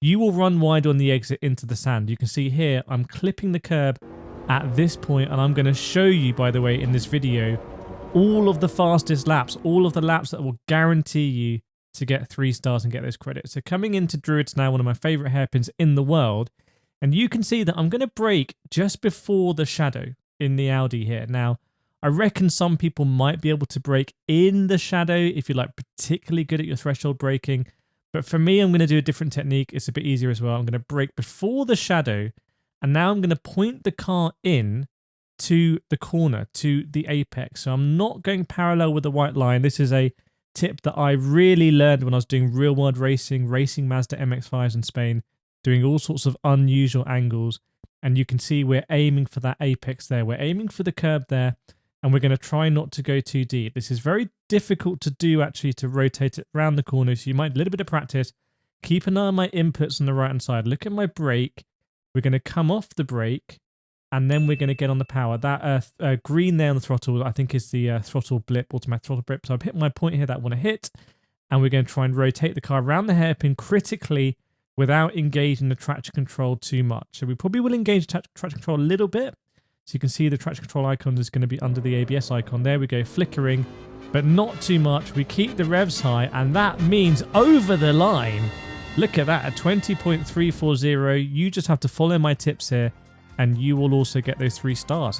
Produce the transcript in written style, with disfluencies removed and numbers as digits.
you will run wide on the exit into the sand. You can see here, I'm clipping the curb at this point, and I'm going to show you, by the way, in this video, all of the fastest laps, all of the laps that will guarantee you to get 3 stars and get those credits. So coming into Druids now, one of my favorite hairpins in the world, and you can see that I'm going to brake just before the shadow in the Audi here. Now, I reckon some people might be able to brake in the shadow if you're like particularly good at your threshold braking. But for me, I'm going to do a different technique. It's a bit easier as well. I'm going to brake before the shadow, and now I'm going to point the car in to the corner, to the apex. So I'm not going parallel with the white line. This is a tip that I really learned when I was doing real world racing Mazda MX-5s in Spain, doing all sorts of unusual angles. And you can see we're aiming for that apex there. We're aiming for the curb there, and we're going to try not to go too deep. This is very difficult to do, actually, to rotate it around the corner. So you might, a little bit of practice. Keep an eye on my inputs on the right hand side. Look at my brake. We're going to come off the brake, and then we're going to get on the power. That green there on the throttle, I think, is the throttle blip, automatic throttle blip. So I've hit my point here that I want to hit, and we're going to try and rotate the car around the hairpin critically without engaging the traction control too much. So we probably will engage traction control a little bit. So you can see the traction control icon is going to be under the ABS icon. There we go, flickering, but not too much. We keep the revs high, and that means over the line. Look at that, at 20.340. You just have to follow my tips here, and you will also get those 3 stars.